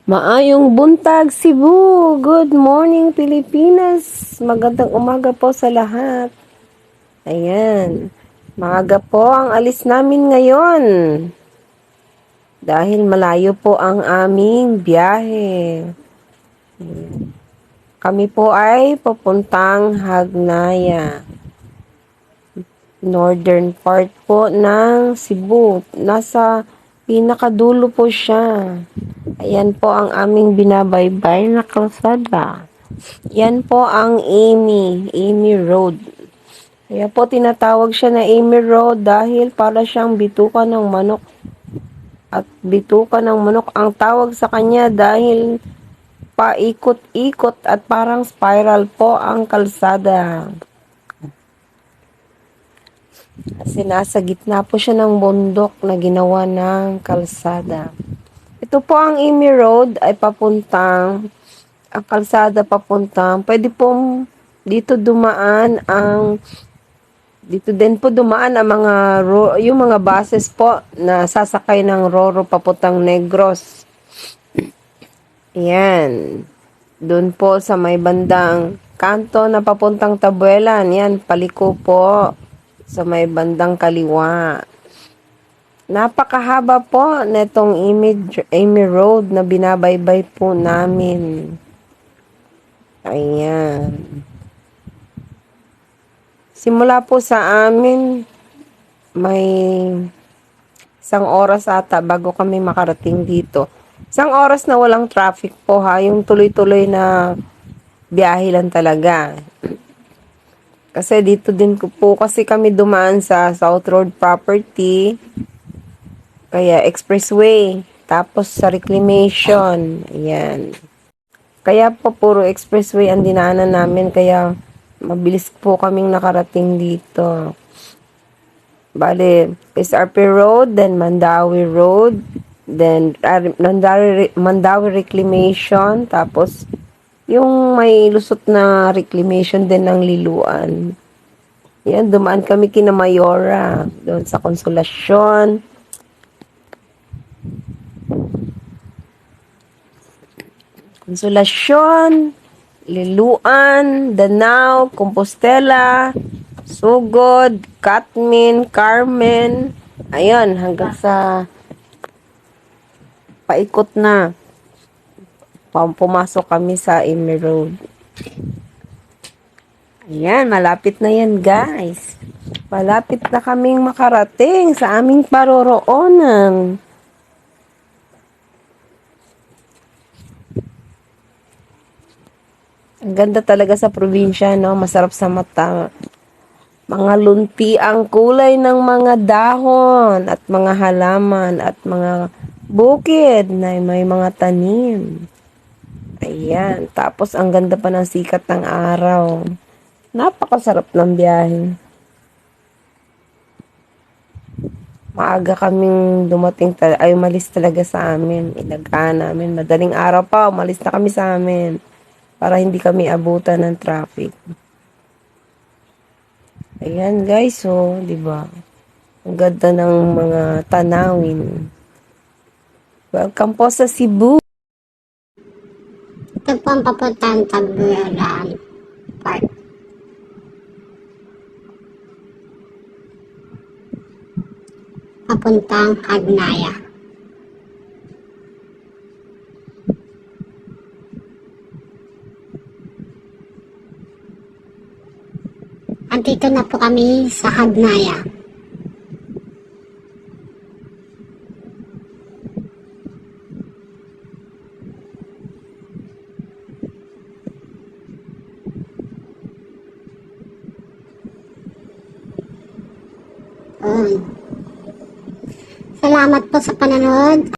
Maayong buntag Cebu. Good morning Pilipinas. Magandang umaga po sa lahat. Ayan. Maaga po ang alis namin ngayon. Dahil malayo po ang aming biyahe. Kami po ay papuntang Hagnaya. Northern part po ng Cebu. Nasa pinakadulo po siya. Ayan po ang aming binabaybay na kalsada. Yan po ang Amy Road. Kaya po tinatawag siya na Amy Road dahil para siyang bituka ng manok. At bituka ng manok ang tawag sa kanya dahil paikot-ikot at parang spiral po ang kalsada. Kasi nasa gitna po siya ng bundok na ginawa ng kalsada. Ito po ang Amy Road ay ang kalsada papuntang, pwede pong dito din po dumaan ang yung mga buses po na sasakay ng Roro papuntang Negros. Yan. Doon po sa may bandang kanto na papuntang Tabuelan. Yan, paliko po sa may bandang kaliwa. Napakahaba po netong Amy Road na binabaybay po namin. Ayan. Simula po sa amin, may 1 oras ata bago kami makarating dito. 1 oras na walang traffic po ha, yung tuloy-tuloy na biyahe lang talaga. Kasi dito din po kasi kami dumaan sa South Road Property, kaya expressway, tapos sa reclamation, ayan. Kaya po puro expressway ang dinaanan namin, kaya mabilis po kaming nakarating dito. Bale, SRP Road, then Mandawi Road, then Mandawi Reclamation, tapos yung may lusot na reclamation din ng Liluan. Yan, dumaan kami kina Mayora, doon sa Konsolasyon. Liluan, Danao, Compostela, Sugod, Katmin, Carmen. Ayun, hanggang sa paikot na. Pumasok kami sa Amy Road. Ayan, malapit na yan guys. Malapit na kaming makarating sa aming paroroonan. Ang ganda talaga sa probinsya, no? Masarap sa mata. Mga lunti ang kulay ng mga dahon at mga halaman at mga bukid na may mga tanim. Ayan. Tapos ang ganda pa ng sikat ng araw. Napakasarap ng biyahe. Maaga kaming umalis talaga sa amin. Ilagaan namin. Madaling araw pa, umalis na kami sa amin. Para hindi kami abutan ng traffic. Ayan guys, so, di ba? Ang ganda ng mga tanawin. Welcome po sa Cebu. Ito po ang papuntang Tabuelan Park. Papuntang Hagnaya. Andito na po kami sa Hagnaya. Salamat po sa panonood.